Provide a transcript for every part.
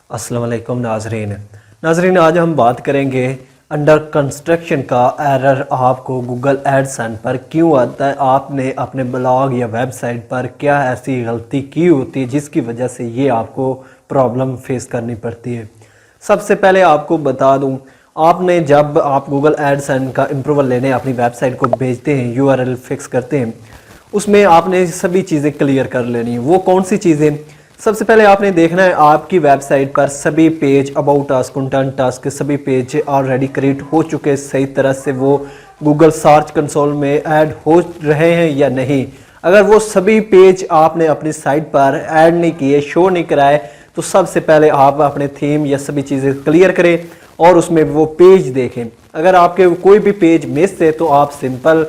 अस्सलाम वालेकुम नाजरीन, आज हम बात करेंगे अंडर कंस्ट्रक्शन का एरर आपको गूगल एडसेंस पर क्यों आता है। आपने अपने ब्लॉग या वेबसाइट पर क्या ऐसी गलती की होती है जिसकी वजह से ये आपको प्रॉब्लम फेस करनी पड़ती है। सबसे पहले आपको बता दूं, आपने जब आप गूगल एडसेंस का इम्प्रूवल लेने अपनी वेबसाइट को भेजते हैं, यूआरएल फिक्स करते हैं, उसमें आपने सभी चीज़ें क्लियर कर लेनी है। वो कौन सी चीज़ें? सबसे पहले आपने देखना है आपकी वेबसाइट पर सभी पेज, अबाउट अस, कंटेंट अस के सभी पेज ऑलरेडी क्रिएट हो चुके हैं, सही तरह से वो गूगल सर्च कंसोल में ऐड हो रहे हैं या नहीं। अगर वो सभी पेज आपने अपनी साइट पर ऐड नहीं किए, शो नहीं कराए, तो सबसे पहले आप अपने थीम या सभी चीज़ें क्लियर करें और उसमें वो पेज देखें। अगर आपके कोई भी पेज मिस है तो आप सिंपल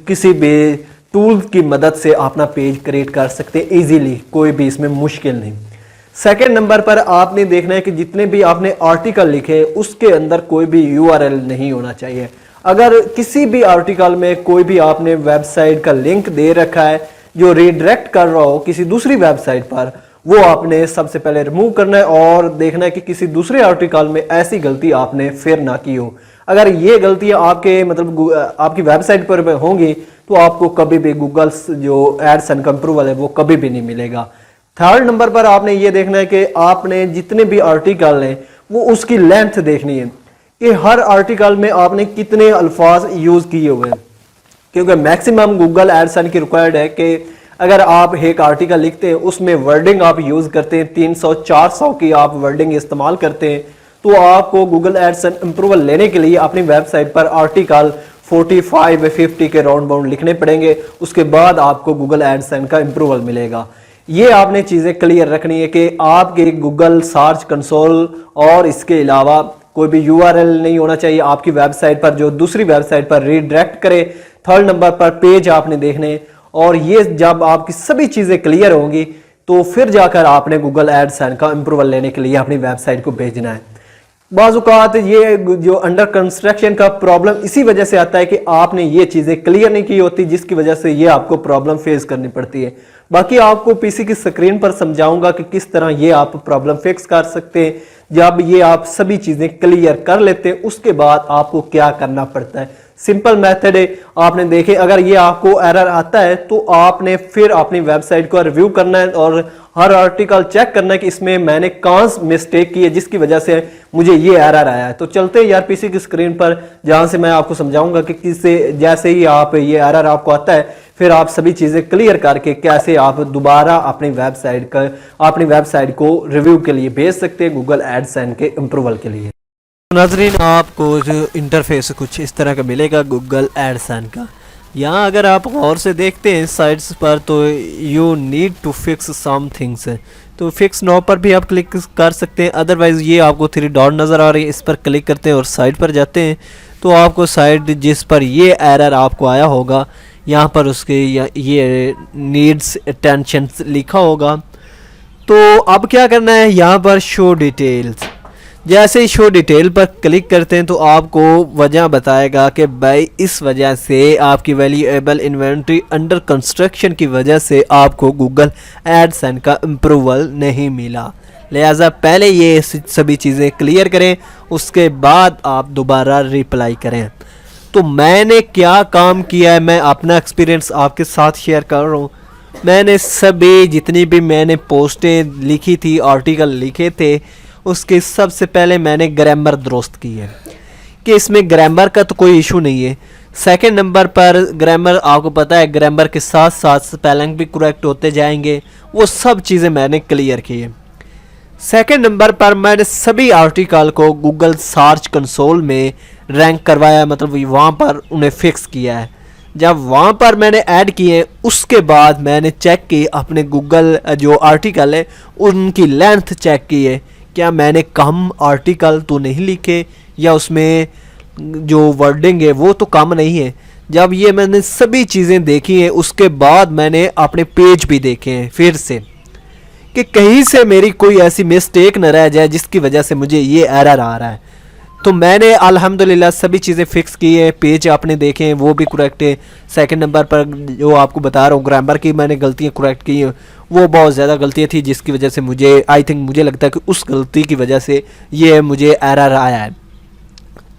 किसी भी टूल की मदद से अपना पेज क्रिएट कर सकते हैं इजीली, कोई भी इसमें मुश्किल नहीं। सेकंड नंबर पर आपने देखना है कि जितने भी आपने आर्टिकल लिखे उसके अंदर कोई भी यूआरएल नहीं होना चाहिए। अगर किसी भी आर्टिकल में कोई भी आपने वेबसाइट का लिंक दे रखा है जो रीडायरेक्ट कर रहा हो किसी दूसरी वेबसाइट पर, वो आपने सबसे पहले रिमूव करना है और देखना है कि किसी दूसरे आर्टिकल में ऐसी गलती आपने फिर ना की हो। अगर ये गलतियां आपके आपकी वेबसाइट पर होंगी तो आपको कभी भी गूगल जो एडसेंस का अप्रूवल है वो कभी भी नहीं मिलेगा। थर्ड नंबर पर आपने ये देखना है कि आपने जितने भी आर्टिकल हैं वो उसकी लेंथ देखनी है कि हर आर्टिकल में आपने कितने अल्फाज यूज किए हुए हैं, क्योंकि मैक्सिमम गूगल एडसेंस की रिक्वायर्ड है कि अगर आप एक आर्टिकल लिखते हैं उसमें वर्डिंग आप यूज करते हैं 300-400 की आप वर्डिंग इस्तेमाल करते हैं, तो आपको गूगल एडसेंस अप्रूवल लेने के लिए अपनी वेबसाइट पर आर्टिकल 45-50 के राउंड बाउंड लिखने पड़ेंगे। उसके बाद आपको गूगल एडसेंस का अप्रूवल मिलेगा। ये आपने चीज़ें क्लियर रखनी है कि आपके गूगल सर्च कंसोल और इसके अलावा कोई भी यूआरएल नहीं होना चाहिए आपकी वेबसाइट पर जो दूसरी वेबसाइट पर रीडायरेक्ट करे। थर्ड नंबर पर पेज आपने देखने, और ये जब आपकी सभी चीज़ें क्लियर होंगी तो फिर जाकर आपने गूगल एडसेंस का अप्रूवल लेने के लिए अपनी वेबसाइट को भेजना है। बाज़-औक़ात ये जो अंडर कंस्ट्रक्शन का प्रॉब्लम इसी वजह से आता है कि आपने ये चीज़ें क्लियर नहीं की होती, जिसकी वजह से ये आपको प्रॉब्लम फेस करनी पड़ती है। बाकी आपको पीसी की स्क्रीन पर समझाऊंगा कि किस तरह ये आप प्रॉब्लम फिक्स कर सकते हैं। जब ये आप सभी चीज़ें क्लियर कर लेते हैं उसके बाद आपको क्या करना पड़ता है। सिंपल मेथड है, आपने देखे अगर ये आपको एरर आता है तो आपने फिर अपनी वेबसाइट को रिव्यू करना है और हर आर्टिकल चेक करना है कि इसमें मैंने कौन सी मिस्टेक की है जिसकी वजह से मुझे ये एरर आया है। तो चलते हैं यार पीसी की स्क्रीन पर, जहां से मैं आपको समझाऊंगा कि किससे जैसे ही आप ये एरर आपको आता है फिर आप सभी चीज़ें क्लियर करके कैसे आप दोबारा अपनी वेबसाइट को रिव्यू के लिए भेज सकते हैं गूगल एडसेंस के अप्रूवल के लिए। नाज़रीन, आपको जो इंटरफेस कुछ इस तरह का मिलेगा गूगल एडसेंस का। यहाँ अगर आप गौर से देखते हैं साइट्स पर तो you need to fix some things है, तो फिक्स नाउ पर भी आप क्लिक कर सकते हैं। अदरवाइज़ ये आपको 3 डॉट नज़र आ रही है, इस पर क्लिक करते हैं और साइट पर जाते हैं तो आपको साइट जिस पर ये एरर आपको आया होगा यहाँ पर उसके ये नीड्स अटेंशन लिखा होगा। तो अब क्या करना है, यहाँ पर शो डिटेल्स, जैसे ही शो डिटेल पर क्लिक करते हैं तो आपको वजह बताएगा कि भाई इस वजह से आपकी वैल्यूएबल इन्वेंट्री अंडर कंस्ट्रक्शन की वजह से आपको गूगल एडसेंस का अप्रूवल नहीं मिला। लिहाजा पहले ये सभी चीज़ें क्लियर करें, उसके बाद आप दोबारा रिप्लाई करें। तो मैंने क्या काम किया है, मैं अपना एक्सपीरियंस आपके साथ शेयर कर रहा हूँ। मैंने सभी जितनी भी मैंने पोस्टें लिखी थी, आर्टिकल लिखे थे, उसके सबसे पहले मैंने ग्रामर दुरुस्त की है कि इसमें ग्रामर का तो कोई इशू नहीं है। सेकंड नंबर पर ग्रामर, आपको पता है ग्रामर के साथ साथ स्पेलिंग भी करेक्ट होते जाएंगे, वो सब चीज़ें मैंने क्लियर की है। सेकंड नंबर पर मैंने सभी आर्टिकल को गूगल सर्च कंसोल में रैंक करवाया, मतलब वहाँ पर उन्हें फिक्स किया है। जब वहाँ पर मैंने ऐड किए उसके बाद मैंने चेक की अपने गूगल जो आर्टिकल है उनकी लेंथ चेक की है, क्या मैंने कम आर्टिकल तो नहीं लिखे या उसमें जो वर्डिंग है वो तो कम नहीं है। जब ये मैंने सभी चीज़ें देखी हैं उसके बाद मैंने अपने पेज भी देखे हैं फिर से कि कहीं से मेरी कोई ऐसी मिस्टेक न रह जाए जिसकी वजह से मुझे ये एरर आ रहा है। तो मैंने अल्हम्दुलिल्लाह सभी चीज़ें फिक्स की है। पेज आपने देखे हैं वो भी करेक्ट है। सेकंड नंबर पर जो आपको बता रहा हूँ ग्रामर की मैंने गलतियाँ करेक्ट की हैं, वो बहुत ज़्यादा गलतियाँ थी जिसकी वजह से मुझे लगता है कि उस गलती की वजह से ये मुझे एरर आया है।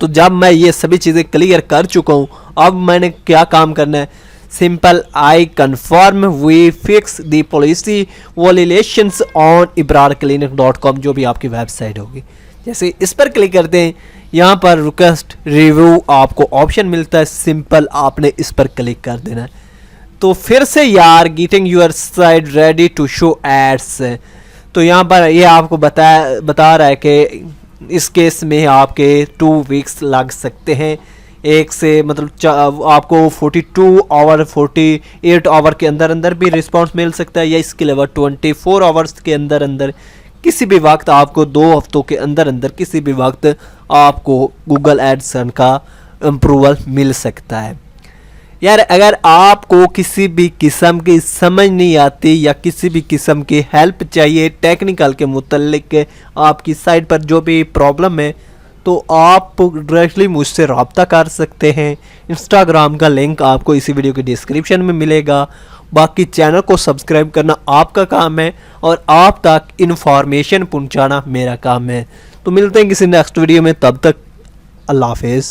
तो जब मैं ये सभी चीज़ें क्लियर कर चुका हूँ, अब मैंने क्या काम करना है, simple I confirm we fix the policy violations on ibrarclinic.com, जो भी आपकी वेबसाइट होगी। जैसे इस पर क्लिक करते हैं, यहाँ पर रिक्वेस्ट रिव्यू आपको ऑप्शन मिलता है, सिंपल आपने इस पर क्लिक कर देना है। तो फिर से यार getting your site ready to show ads, तो यहाँ पर ये आपको बता रहा है कि इस केस में आपके 2 वीक्स लग सकते हैं। एक से मतलब आपको 42 आवर 48 आवर के अंदर अंदर भी रिस्पांस मिल सकता है, या इसके अलावा 24 आवर्स के अंदर अंदर किसी भी वक्त आपको 2 हफ्तों के अंदर अंदर किसी भी वक्त आपको गूगल एडसन का अप्रूवल मिल सकता है। यार अगर आपको किसी भी किस्म की समझ नहीं आती या किसी भी किस्म की हेल्प चाहिए टेक्निकल के मुतल्लिक आपकी साइट पर जो भी प्रॉब्लम है, तो आप डायरेक्टली मुझसे रब्ता कर सकते हैं। इंस्टाग्राम का लिंक आपको इसी वीडियो के डिस्क्रिप्शन में मिलेगा। बाकी चैनल को सब्सक्राइब करना आपका काम है और आप तक इन्फॉर्मेशन पहुंचाना मेरा काम है। तो मिलते हैं किसी नेक्स्ट वीडियो में, तब तक अल्लाह हाफिज़।